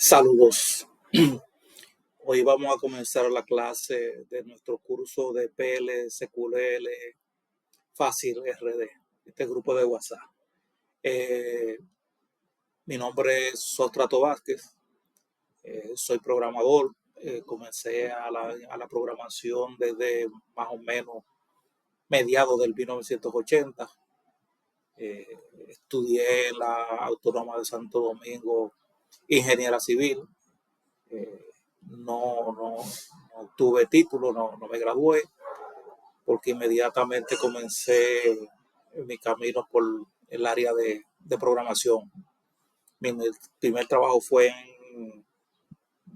Saludos. Hoy vamos a comenzar la clase de nuestro curso de PL, SQL, Fácil RD, este grupo de WhatsApp. Mi nombre es Sostrato Vázquez, soy programador. Comencé a la programación desde más o menos mediados del 1980. Estudié en la Autónoma de Santo Domingo Ingeniera Civil. No tuve título, no me gradué, porque inmediatamente comencé mi camino por el área de programación. Mi primer trabajo fue en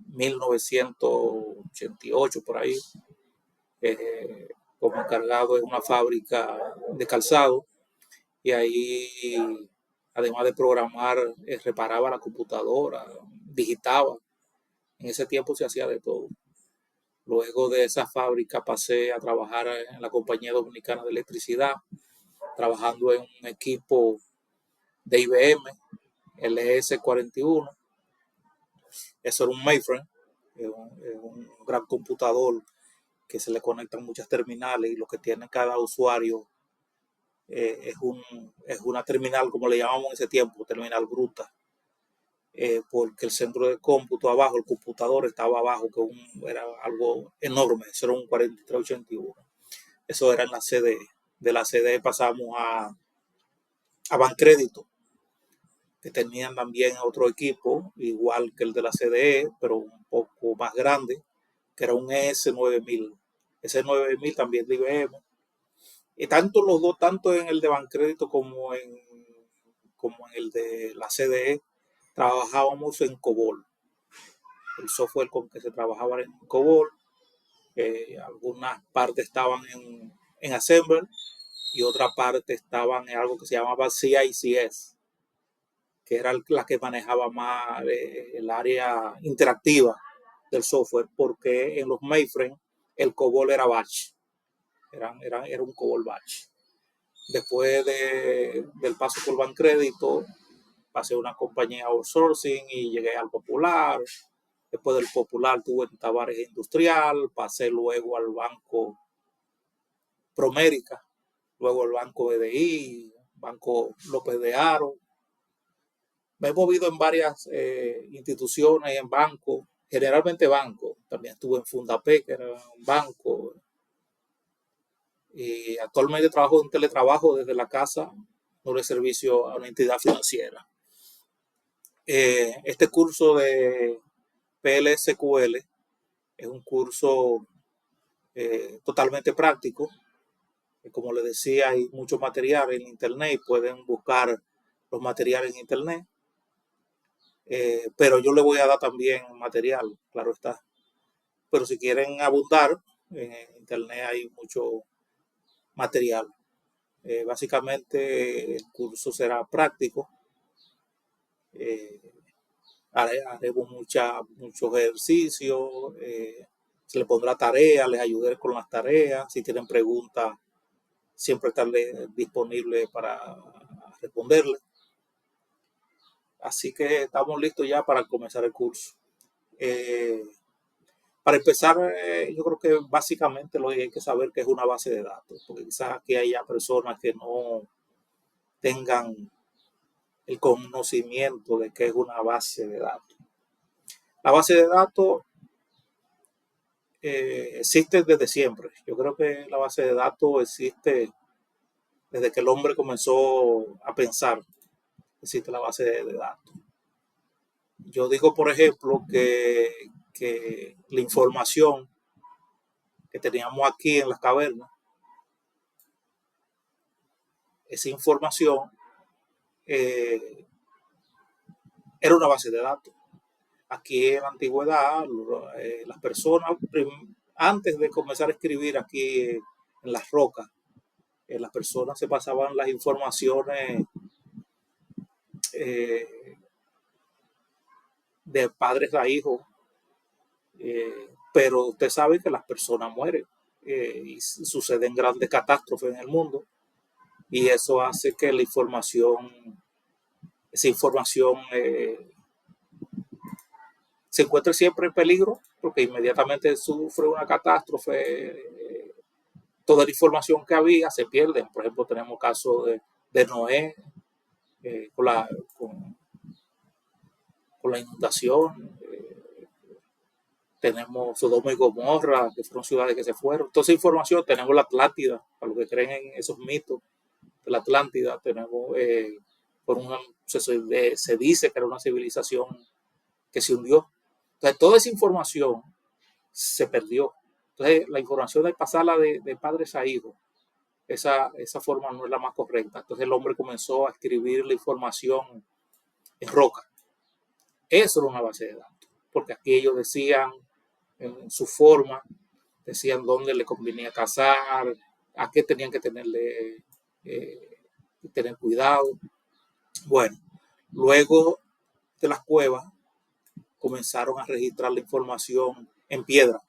1988, por ahí, como encargado en una fábrica de calzado, y ahí, además de programar, reparaba la computadora, digitaba. En ese tiempo se hacía de todo. Luego de esa fábrica pasé a trabajar en la Compañía Dominicana de Electricidad, trabajando en un equipo de IBM, el LS41. Eso era un mainframe, un gran computador que se le conectan muchas terminales, y lo que tiene cada usuario es una terminal, como le llamamos en ese tiempo, terminal bruta. Porque el centro de cómputo abajo, el computador estaba abajo, que era algo enorme. Eso era un 4381. Eso era en la CDE. De la CDE pasamos a Bancrédito, que tenían también otro equipo, igual que el de la CDE, pero un poco más grande, que era un S9000. S9000 también de IBM. Y tanto los dos, tanto en el de Bancrédito como en el de la CDE, trabajábamos en COBOL. El software con que se trabajaba en COBOL. Algunas partes estaban en Assembler y otra parte estaban en algo que se llamaba CICS, que era la que manejaba más el área interactiva del software, porque en los mainframe el COBOL era batch, era un COBOL batch. Después del paso por Bancrédito, pasé a una compañía outsourcing y llegué al Popular. Después del Popular tuve en Tavares Industrial, pasé luego al Banco Promérica, luego al Banco BDI, Banco López de Haro. Me he movido en varias instituciones, en bancos, generalmente bancos. También estuve en Fundapé, que era un banco. Y actualmente trabajo en teletrabajo desde la casa, doy servicio a una entidad financiera. Este curso de PLSQL es un curso totalmente práctico. Como les decía, hay mucho material en internet, pueden buscar los materiales en internet. Pero yo le voy a dar también material, claro está. Pero si quieren abundar, en internet hay mucho material. Básicamente el curso será práctico. Haremos muchos ejercicios. Se les pondrá tareas, les ayudaré con las tareas. Si tienen preguntas, siempre estaré disponible para responderles. Así que estamos listos ya para comenzar el curso. Para empezar, yo creo que básicamente lo que hay que saber que es una base de datos, porque quizás aquí haya personas que no tengan el conocimiento de qué es una base de datos. La base de datos existe desde siempre. Yo creo que la base de datos existe desde que el hombre comenzó a pensar. Existe la base de datos. Yo digo, por ejemplo, que la información que teníamos aquí en las cavernas, esa información era una base de datos. Aquí en la antigüedad, las personas, antes de comenzar a escribir aquí en las rocas, las personas se pasaban las informaciones de padres a hijos, pero usted sabe que las personas mueren y suceden grandes catástrofes en el mundo, y eso hace que esa información se encuentra siempre en peligro porque inmediatamente sufre una catástrofe, toda la información que había se pierde. Por ejemplo, tenemos casos de Noé eh, con, la, con, con, la inundación, tenemos Sodoma y Gomorra, que fueron ciudades que se fueron. Toda esa información, tenemos la Atlántida, para los que creen en esos mitos de la Atlántida, tenemos por se dice que era una civilización que se hundió. Entonces, toda esa información se perdió. Entonces, la información de pasarla de padres a hijos, esa forma no es la más correcta. Entonces, el hombre comenzó a escribir la información en roca. Eso era una base de datos, porque aquí ellos decían en su forma, decían dónde le convenía cazar, a qué tenían que tener cuidado. Bueno, luego de las cuevas comenzaron a registrar la información en piedra.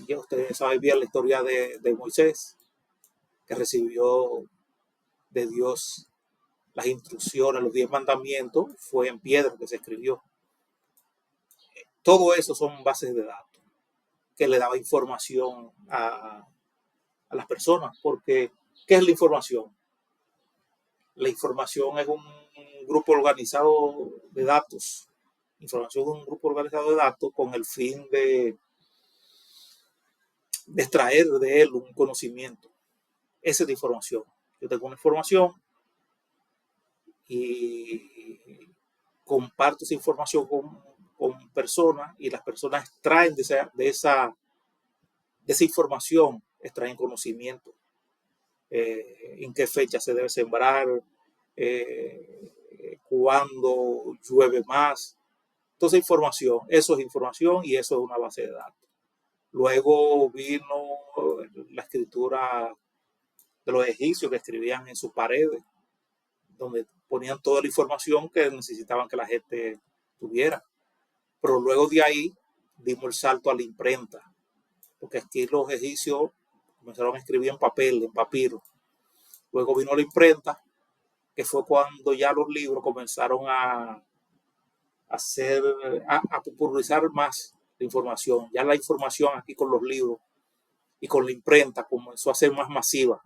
Ya ustedes saben bien la historia de Moisés, que recibió de Dios las instrucciones, los 10 mandamientos, fue en piedra que se escribió. Todo eso son bases de datos que le daba información a las personas, porque ¿qué es la información? La información es un grupo organizado de datos. Información es un grupo organizado de datos con el fin de extraer de él un conocimiento. Esa es la información. Yo tengo una información y comparto esa información con personas y las personas extraen de esa información, extraen conocimiento. En qué fecha se debe sembrar, cuándo llueve más. Toda esa información, eso es información y eso es una base de datos. Luego vino la escritura de los egipcios que escribían en sus paredes, donde ponían toda la información que necesitaban que la gente tuviera. Pero luego de ahí dimos el salto a la imprenta, porque aquí los egipcios comenzaron a escribir en papel, en papiro. Luego vino la imprenta, que fue cuando ya los libros comenzaron a popularizar más la información. Ya la información aquí con los libros y con la imprenta comenzó a ser más masiva.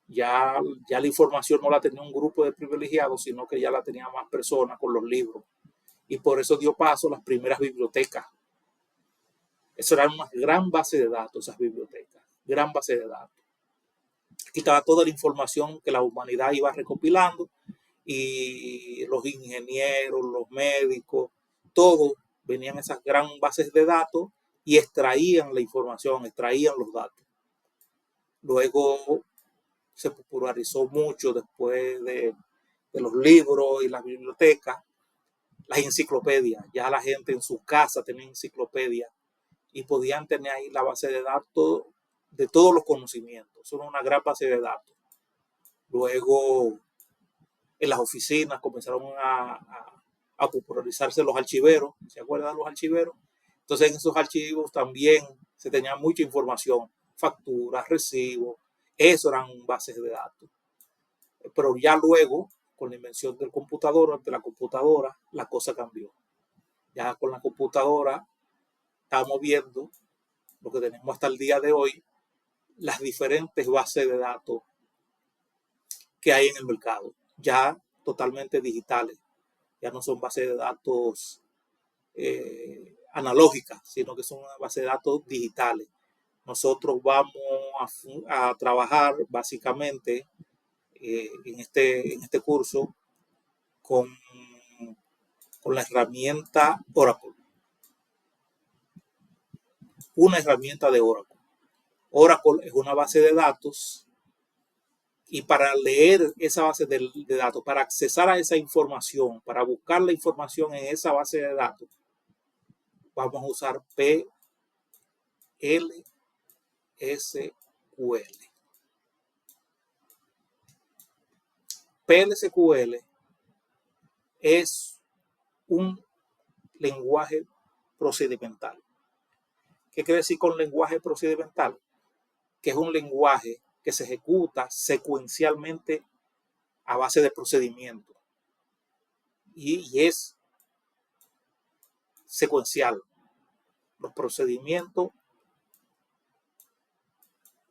Ya la información no la tenía un grupo de privilegiados, sino que ya la tenía más personas con los libros. Y por eso dio paso a las primeras bibliotecas. Eso era una gran base de datos, esas bibliotecas, gran base de datos. Aquí estaba toda la información que la humanidad iba recopilando y los ingenieros, los médicos, todos venían a esas gran bases de datos y extraían la información, extraían los datos. Luego se popularizó mucho después de los libros y las bibliotecas, las enciclopedias. Ya la gente en su casa tenía enciclopedias y podían tener ahí la base de datos de todos los conocimientos. Son una gran base de datos. Luego en las oficinas comenzaron a popularizarse los archiveros. ¿Se acuerdan de los archiveros? Entonces en esos archivos también se tenía mucha información, facturas, recibos, eso eran bases de datos. Pero ya luego, con la invención del computador, de la computadora, la cosa cambió. Ya con la computadora estamos viendo lo que tenemos hasta el día de hoy, las diferentes bases de datos que hay en el mercado, ya totalmente digitales. Ya no son bases de datos analógicas, sino que son bases de datos digitales. Nosotros vamos a trabajar básicamente en este curso con la herramienta Oracle. Una herramienta de Oracle. Oracle es una base de datos y para leer esa base de datos, para accesar a esa información, para buscar la información en esa base de datos, vamos a usar PLSQL. PLSQL es un lenguaje procedimental. ¿Qué quiere decir con lenguaje procedimental? Que es un lenguaje que se ejecuta secuencialmente a base de procedimientos. Y es secuencial. Los procedimientos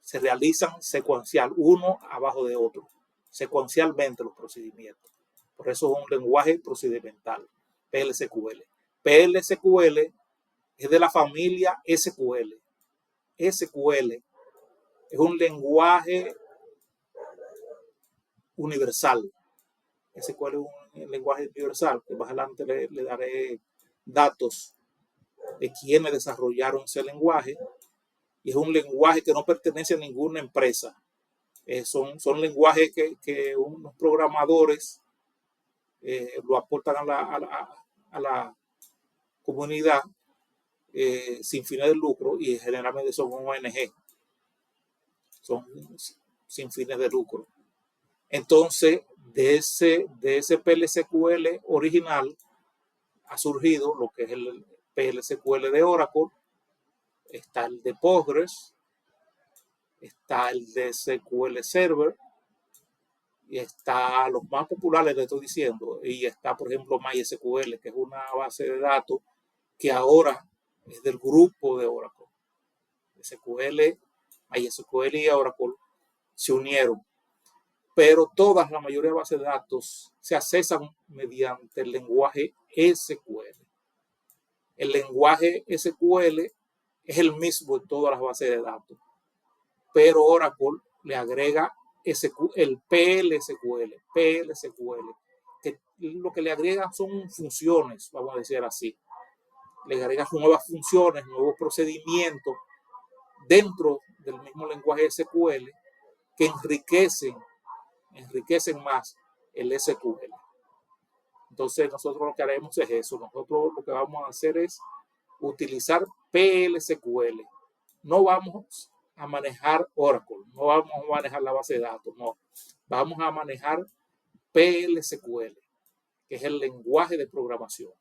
se realizan secuencial, uno abajo de otro, secuencialmente los procedimientos. Por eso es un lenguaje procedimental, PLSQL. PLSQL es de la familia SQL. SQL es un lenguaje universal. SQL es un lenguaje universal, que más adelante le daré datos de quienes desarrollaron ese lenguaje. Y es un lenguaje que no pertenece a ninguna empresa. Son lenguajes que unos programadores lo aportan a la comunidad sin fines de lucro, y generalmente son ONG, son sin fines de lucro. Entonces, de ese PLSQL original ha surgido lo que es el PLSQL de Oracle. Está el de Postgres, está el de SQL Server, y está los más populares, le estoy diciendo, y está, por ejemplo, MySQL, que es una base de datos que ahora es del grupo de Oracle. SQL, MySQL y Oracle se unieron, pero la mayoría de bases de datos se accesan mediante el lenguaje SQL. El lenguaje SQL es el mismo en todas las bases de datos, pero Oracle le agrega el PLSQL, que lo que le agregan son funciones, vamos a decir así. Le agregan nuevas funciones, nuevos procedimientos dentro del mismo lenguaje SQL que enriquecen más el SQL. Entonces nosotros lo que haremos es eso. Nosotros lo que vamos a hacer es utilizar PLSQL. No vamos a manejar Oracle, no vamos a manejar la base de datos, no. Vamos a manejar PLSQL, que es el lenguaje de programación.